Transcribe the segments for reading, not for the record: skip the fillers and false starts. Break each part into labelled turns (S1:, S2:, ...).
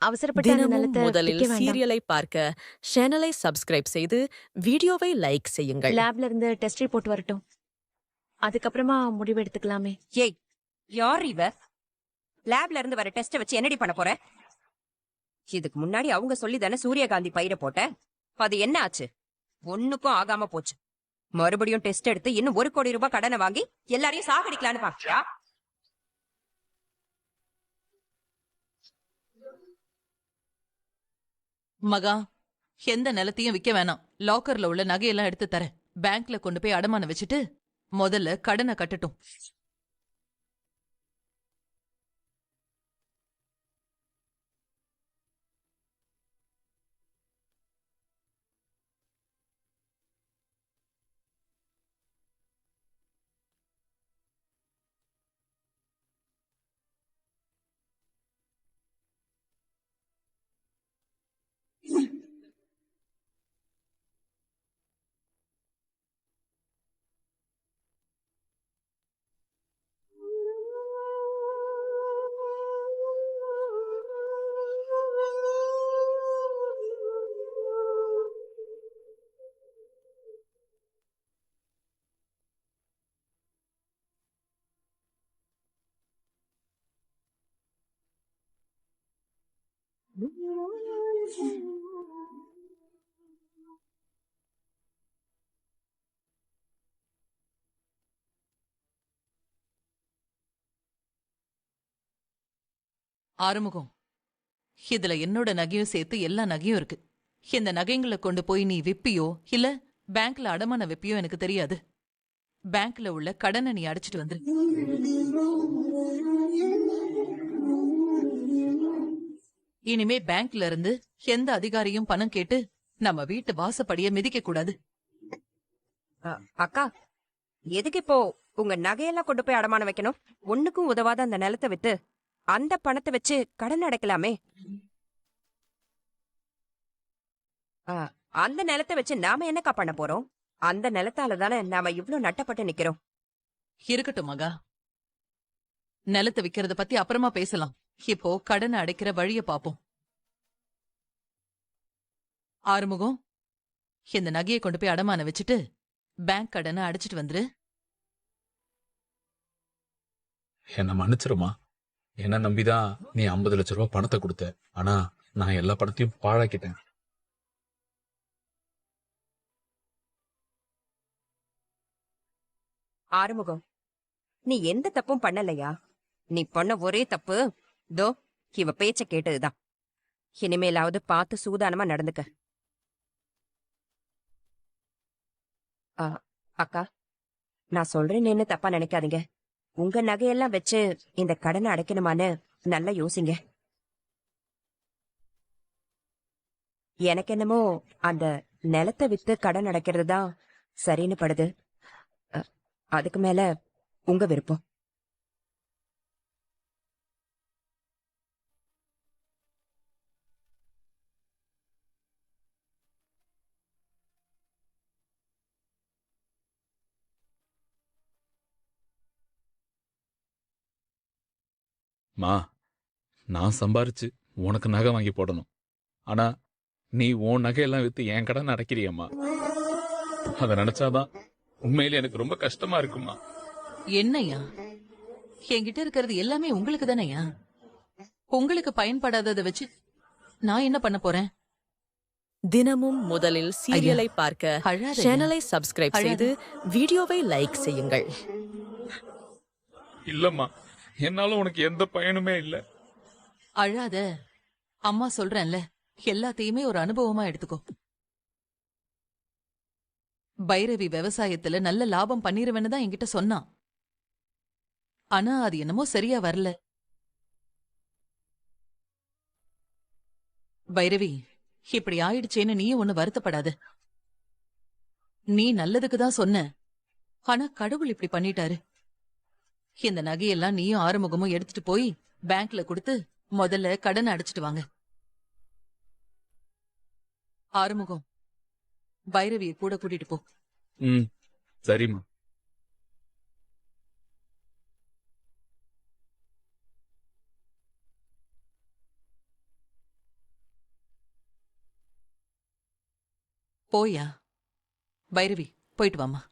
S1: அவசரப்பட்டு அந்த
S2: தினமும்
S1: நிலத்த
S2: முதலில்
S1: விக்க வேண்டாம்.
S2: சீரியலை பார்க்க சேனலை சப்ஸ்கிரைப் செய்து வீடியோவை லைக் செய்யுங்கள்.
S1: லேப்ல இருந்து டெஸ்ட் ரிப்போர்ட் வரட்டும். அதுக்கப்புறமா முடிவு எடுத்துக்கலாமே.
S3: ஏய், யார் இவ? லேப்ல இருந்து வர டெஸ்ட வச்சு என்னடி பண்ண போற? இதுக்கு முன்னாடி அவங்க சொல்லி தானே சூரியகாந்தி பயிர போட்ட. அது என்ன ஆச்சு? ஒண்ணுக்கும் ஆகாம போச்சு. மறுபடியும் டெஸ்ட் எடுத்து இன்னும் 1 கோடி ரூபாய் கடனை வாங்கி எல்லாரையும் சாகடிக்கலான்னு பாக்கியா?
S4: மகா, எந்த நிலத்தையும் விக்க வேணாம். லாக்கர்ல உள்ள நகையெல்லாம் எடுத்து தரேன். பேங்க்ல கொண்டு போய் அடமானம் வச்சுட்டு முதல்ல கடனை கட்டட்டும். ஆறுமுகம், இதுல என்னோட நகையும் சேர்த்து எல்லா நகையும் இருக்கு. இந்த நகைங்களை கொண்டு போய் நீ விப்பியோ இல்ல பேங்க்ல அடமான வைப்பியோ எனக்கு தெரியாது. பேங்க்ல உள்ள கடனை நீ அடைச்சிட்டு வந்துரு. இனிமே பேங்க்ல இருந்து எந்த அதிகாரியும் பணம் கேட்டு நம்ம வீட்டு வாசப்படிய மிதிக்க கூடாது.
S3: அக்கா, எதுக்கு இப்போ உங்க நகையெல்லாம் கொண்டு போய் அடமானம் வைக்கணும்? ஒண்ணுக்கும் உதவாத அந்த நிலத்தை வித்து அந்த பணத்தை வச்சு கடன் அடைக்கலாமே. அந்த நிலத்தை வச்சு நாம என்னக்கா பண்ண போறோம்? அந்த நிலத்தால தானே நாம இவ்ளோ நட்டப்பட்டு நிக்கிறோம்.
S4: இருக்கட்டும் மகா, நிலத்தை விக்கிறத பத்தி அப்புறமா பேசலாம். இப்போ கடனை அடைக்கிற வழிய பாப்போம். ஆறுமுகம், இந்த நகையை கொண்டு போய் அடமான வச்சுட்டு பேங்க் கடனை அடைச்சிட்டு வந்துரு.
S5: என்ன மன்னிச்சிருமா. என்ன நம்பிதான் நீ 50 லட்சம் ரூபாய் பணத்தை கொடுத்த. ஆனா நான் எல்லா பணத்தையும் பாழாக்கிட்டேன்.
S3: ஆறுமுகம், நீ எந்த தப்பும் பண்ணலையா? நீ பண்ண ஒரே தப்பு தோ இவ பேச்ச கேட்டதுதான். இனிமேலாவது பார்த்து சூதானமா நடந்துக்க. அக்கா, நான் சொல்றேன்னு தப்பா நினைக்காதீங்க. உங்க நகையெல்லாம் வச்சு இந்த கடனை அடைக்கணுமான்னு நல்லா யோசிங்க. எனக்கு என்னமோ அந்த நிலத்தை வித்து கடன் அடைக்கிறது தான் சரின்னு படுது. அதுக்கு மேல உங்க விருப்பம்.
S5: மா, நான் சம்பாரிச்சு உனக்கு நகை வாங்கி போடணும். ஆனா நீ உன் நகையெல்லாம் வித்து என் கடன் அடைக்கிறியம்மா. அதை நினைச்சாதான் உண்மையிலே எனக்கு ரொம்ப கஷ்டமா இருக்குமா.
S4: என்னையா, என்கிட்ட இருக்கிறது எல்லாமே உங்களுக்கு தானையா? உங்களுக்கு பயன்படாததை வச்சு நான் என்ன பண்ண போறேன்?
S2: தினமும் முதலில் சீரியலை பார்க்க
S4: அழாதயா.
S2: சேனலை சப்ஸ்கிரைப் செய்து வீடியோவை லைக் செய்யுங்கள்.
S5: இல்லம்மா, என்னால உனக்கு எந்த பயனுமே இல்ல.
S4: அழாத. அம்மா சொல்றேன்ல, எல்லாத்தையுமே ஒரு அனுபவமா எடுத்துக்கோ. பைரவி விவசாயத்துல நல்ல லாபம் பண்ணிருவேன்னு தான் என்கிட்ட சொன்னான். ஆனா அது என்னமோ சரியா வரல. பைரவி, இப்படி ஆயிடுச்சேன்னு நீயும் ஒண்ணு வருத்தப்படாத. நீ நல்லதுக்கு தான் சொன்ன. ஆனா கடவுள் இப்படி பண்ணிட்டாரு. இந்த நகையெல்லாம் நீயும் ஆறுமுகமும் எடுத்துட்டு போய் பேங்க்ல கொடுத்து முதல்ல கடன் அடைச்சிட்டு வாங்க. ஆறுமுகம், பைரவியை கூட கூட்டிட்டு போ.
S5: சரிம்மா.
S4: போயா. பைரவி, போயிட்டு வாமா.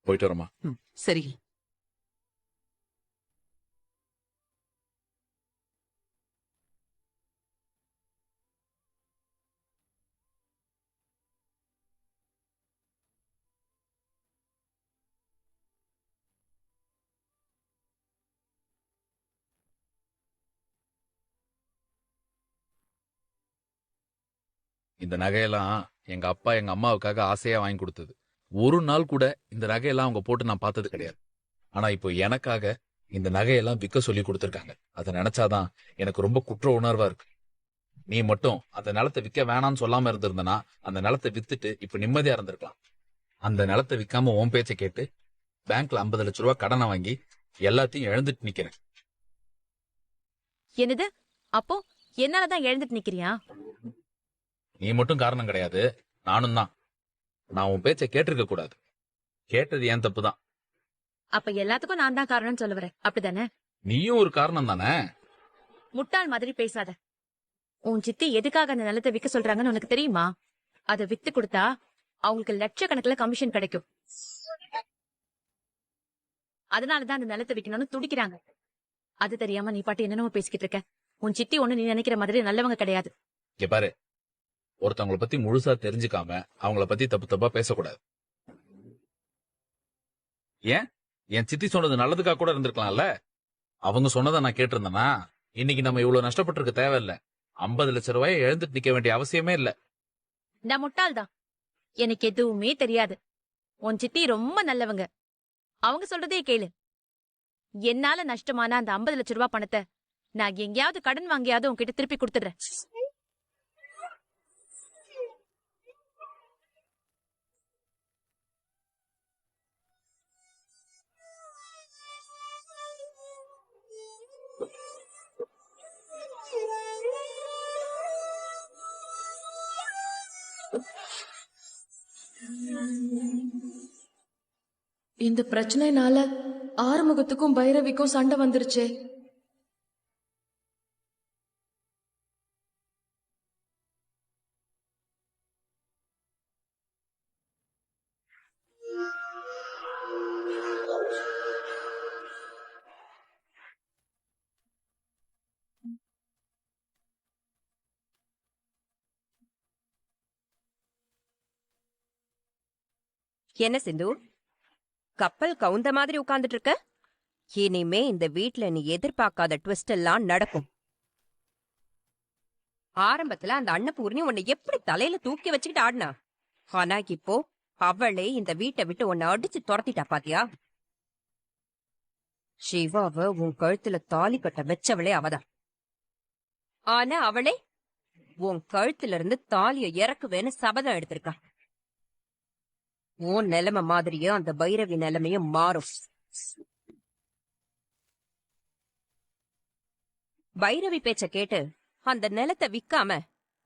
S5: போயிட்டு வரமா.
S4: சரி.
S5: இந்த நகையெல்லாம் எங்க அப்பா எங்க அம்மாவுக்காக ஆசையா வாங்கி கொடுத்தது. ஒரு நாள் கூட இந்த நகையெல்லாம் அவங்க போட்டு நான் பார்த்தது கிடையாது. ஆனா இப்போ எனக்காக இந்த நகையெல்லாம் விற்க சொல்லி கொடுத்துருக்காங்க. அதை நினைச்சாதான் எனக்கு ரொம்ப குற்ற உணர்வா இருக்கு. நீ மட்டும் அந்த நிலத்தை விற்க வேணாம்னு சொல்லாம இருந்திருந்தனா அந்த நிலத்தை வித்துட்டு இப்ப நிம்மதியா இருந்திருக்கலாம். அந்த நிலத்தை விற்காம உன் பேச்சை கேட்டு பேங்க்ல 50 லட்சம் ரூபாய் கடனை வாங்கி எல்லாத்தையும் இழந்துட்டு நிக்கிறேன்.
S1: என்னது? அப்போ என்னாலதான் எழுந்துட்டு நிக்கிறியா?
S5: நீ மட்டும் காரணம் கிடையாது, நானும் தான். நான் உன் பேச்சை கேட்டிருக்க கூடாது. கேட்டது ஏன் தப்பு தான்.
S1: அப்ப எல்லாத்துக்கும் நான் தான் காரணம்னு சொல்ல வரேன், அப்படிதானே?
S5: நீயும் ஒரு காரணம் தானே.
S1: முட்டாள் மாதிரி பேசாத. உன் சித்தி எதுக்காக அந்த நிலத்தை விற்க சொல்றாங்கன்னு உனக்கு தெரியுமா? அதை வித்து கொடுத்தா அவங்களுக்கு லட்சக்கணக்கில் கமிஷன் கிடைக்கும். அதனாலதான் அந்த நிலத்தை விற்கணும்னு துடிக்கிறாங்க. அது தெரியாம நீ பாட்டு என்னென்னமோ பேசிக்கிட்டு இருக்க. உன் சித்தி ஒண்ணு நீ நினைக்கிற மாதிரி நல்லவங்க கிடையாது.
S5: இங்க பாரு, ஒருத்தவங்களை பத்தி முழுசா தெரிஞ்சுக்காம அவங்கள பத்தி தப்பு தப்பா பேசக்கூடாது. ஏன் என் சித்தி சொன்னது நல்லதுக்காக கூட இருந்திருக்கலாம்ல. அவங்க சொன்னதை நான் கேட்டிருந்தேன்னா இன்னைக்கு நம்ம இவ்வளவு நஷ்டப்பட்டிருக்க தேவையில்ல. 50 லட்சம் ரூபாயை எழுந்துட்டு நிக்க வேண்டிய அவசியமே இல்ல.
S1: நான் முட்டாள் தான், எனக்கு எதுவுமே தெரியாது. உன் சித்தி ரொம்ப நல்லவங்க. அவங்க சொல்றதே கேளு. என்னால நஷ்டமான அந்த 50 லட்சம் ரூபாய் பணத்தை நான் எங்கேயாவது கடன் வாங்கியாவது உன்கிட்ட திருப்பி கொடுத்துடுறேன்.
S6: இந்த பிரச்சனைனால ஆறுமுகத்துக்கும் பைரவிக்கும் சண்டை வந்துருச்சே.
S3: என்ன சிந்து, கப்பல் கவுந்த மாதிரி உட்கார்ந்துட்டு இருக்க? இனிமே இந்த வீட்ல நீ எதிர்பார்க்காத ட்விஸ்ட் எல்லாம் நடக்கும். ஆரம்பத்துல அந்த அன்னபூர்ணி உன்னை எப்படி தலையில தூக்கி வச்சுக்கிட்டு ஆடினா, ஆனா இப்போ அவளே இந்த வீட்டை விட்டு உன்னை அடிச்சு துரத்திட்டா பாத்தியா? சிவாவ உன் கழுத்துல தாலி கட்ட வச்சவளே அவதான். ஆனா அவளே உன் கழுத்துல இருந்து தாலிய இறக்குவேன்னு சபதம் எடுத்திருக்கா. உன் நிலைமை மாதிரியே அந்த பைரவி நிலைமையும் மாறும். பைரவி பேச்ச கேட்டு அந்த நிலத்தை விக்காம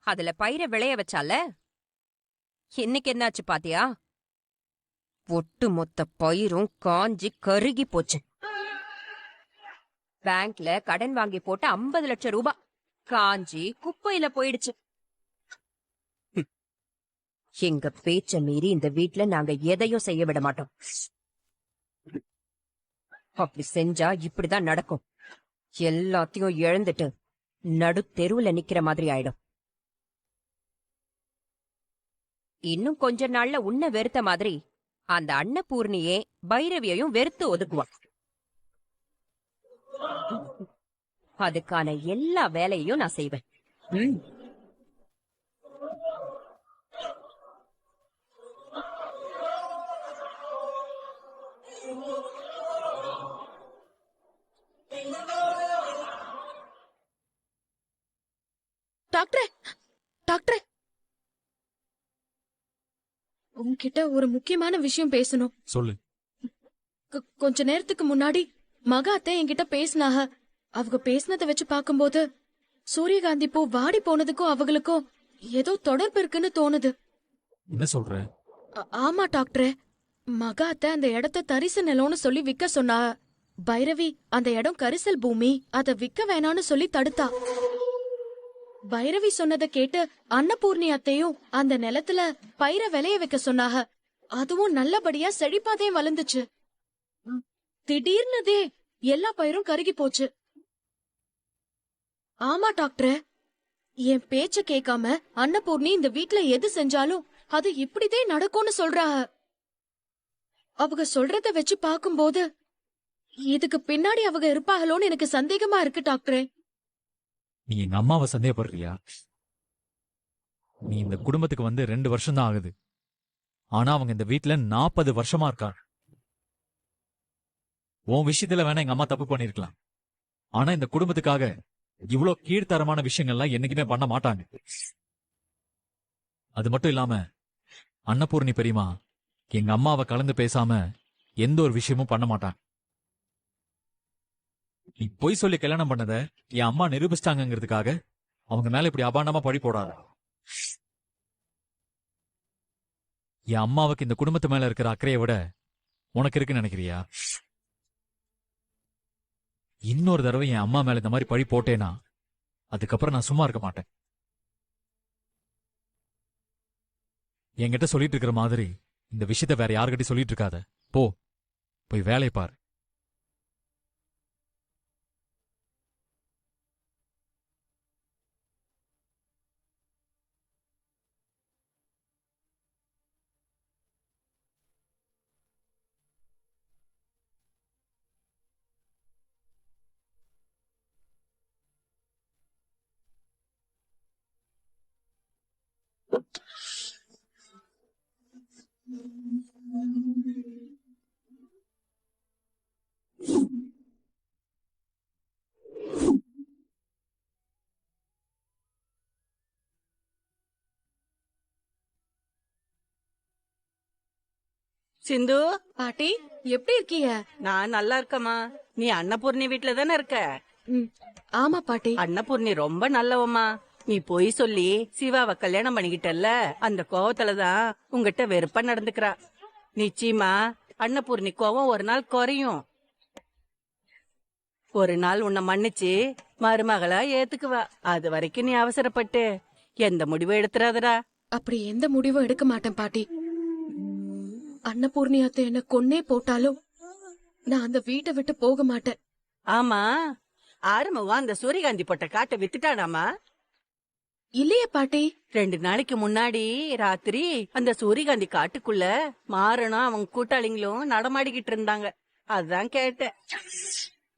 S3: அதுல பயிரை விளைய வச்சால, இன்னைக்கு என்னாச்சு பாத்தியா? ஒட்டு மொத்த பயிரும் காஞ்சி கருகி போச்சு. பேங்க்ல கடன் வாங்கி போட்ட 50 லட்சம் ரூபாய் காஞ்சி குப்பையில போயிடுச்சு. எங்க பேச்ச மீறி இந்த வீட்ல நாங்க எதையும் செய்ய விட மாட்டோம். அப்படி செஞ்சா இப்படிதான் நடக்கும். எல்லாத்தையும் இழந்துட்டு நடு தெருவுல நிக்கிற மாதிரி ஆயிடும். இன்னும் கொஞ்ச நாள்ல உன்னை வெறுத்த மாதிரி அந்த அன்னபூர்ணியே பைரவியையும் வெறுத்து ஒதுக்குவான். அதுக்கான எல்லா வேலையையும் நான் செய்வேன்.
S6: டாக்டரே, டாக்டரே, உன்கிட்ட ஒரு முக்கியமான விஷயம் பேசணும்.
S5: சொல்லு.
S6: கொஞ்ச நேரத்துக்கு முன்னாடி மகாத்தை என்கிட்ட பேசினாக. அவங்க பேசினதை வச்சு பாக்கும்போது சூரியகாந்தி பூ வாடி போனதுக்கும் அவங்களுக்கும் ஏதோ தொடர்பு இருக்குன்னு தோணுது.
S5: என்ன சொல்ற?
S6: ஆமா டாக்டரே, மகாத்தை அந்த இடத்த தரிசு நிலம்னு சொல்லி விக்க சொன்னா. பைரவி அந்த இடம் கரிசல் பூமி, அத விக்க வேணான்னு சொல்லி தடுத்தா. பைரவி சொன்னதை கேட்டு அன்னபூர்ணி அத்தையும் அந்த நிலத்துல பயிர விளைய வைக்க சொன்னாக. அதுவும் நல்லபடியா செழிப்பாதே வளர்ந்துச்சு. திடீர்னுதே எல்லா பயிரும் கருகி போச்சு. ஆமா டாக்டர், என் பேச்ச கேட்காம அன்னபூர்ணி இந்த வீட்ல எது செஞ்சாலும் அது இப்படிதே நடக்கும்னு சொல்றாக. அவங்க சொல்றத வச்சு பாக்கும்போது இதுக்கு பின்னாடி அவங்க இருப்பாங்களோன்னு எனக்கு சந்தேகமா இருக்கு டாக்டரே.
S7: நீ எங்க அம்மாவை சந்தேகப்படுறியா? நீ இந்த குடும்பத்துக்கு வந்து 2 வருஷம் தான் ஆகுது. ஆனா அவங்க இந்த வீட்ல 40 வருஷமா இருக்காங்க. உன் விஷயத்துல வேணா எங்க அம்மா தப்பு பண்ணிருக்கலாம். ஆனா இந்த குடும்பத்துக்காக இவ்ளோ கீழ்த்தரமான விஷயங்கள்லாம் என்னைக்குமே பண்ண மாட்டாங்க. அது மட்டும் இல்லாம அன்னபூர்ணி பெரியமா எங்க அம்மாவை கலந்து பேசாம எந்த ஒரு விஷயமும் பண்ண மாட்டாங்க. நீ பொய் சொல்லி கல்யாணம் பண்ணத என் அம்மா நிரூபிச்சிட்டாங்கிறதுக்காக அவங்க மேல இப்படி அபாண்டமா பழி போடாத. என் அம்மாவுக்கு இந்த குடும்பத்து மேல இருக்கிற அக்கறையை விட உனக்கு இருக்குன்னு நினைக்கிறியா? இன்னொரு தடவை என் அம்மா மேல இந்த மாதிரி பழி போட்டேனா அதுக்கப்புறம் நான் சும்மா இருக்க மாட்டேன். என்கிட்ட சொல்லிட்டு இருக்கிற மாதிரி இந்த விஷயத்த வேற யாருக்கிட்டையும் சொல்லிட்டு இருக்காத. போய் வேலையை பாரு.
S8: சிந்து,
S6: பாட்டி எப்படி இருக்கீங்க?
S8: நான் நல்லா இருக்கமா. நீ அன்னபூர்ணி வீட்ல தானே இருக்க?
S6: ஆமா பாட்டி.
S8: அன்னபூர்ணி ரொம்ப நல்லவம்மா. நீ போய் சொல்லி சிவாவை கல்யாணம் பண்ணிக்கிட்டல்ல, அந்த கோவத்துலதான் உங்ககிட்ட வெறுப்பா நடந்துக்கிறா. நிச்சயமா அன்னபூர்ணி கோவம் ஒரு நாள் குறையும். ஒரு நாள் உன்னை மன்னிச்சு மருமகளா ஏத்துக்குவா. அது வரைக்கும் நீ அவசரப்பட்டு எந்த முடிவும் எடுத்துறாதடா.
S6: அப்படி எந்த முடிவும் எடுக்க மாட்டேன் பாட்டி. அன்னபூர்ணி அத்தை என்ன கொன்னே போட்டாலும் நான் அந்த வீட்டை விட்டு போக மாட்டேன்.
S8: ஆமா, ஆரம்பவா அந்த சூரியகாந்தி போட்ட காட்டை வித்துட்டானாமா?
S6: இல்லையே பாட்டி.
S8: 2 நாளைக்கு முன்னாடி ராத்திரி அந்த சூரியகாந்தி காட்டுக்குள்ள மாறனும் அவங்க கூட்டாளிங்களும் நடமாடிக்கிட்டு இருந்தாங்க. அதான் கேட்டேன்.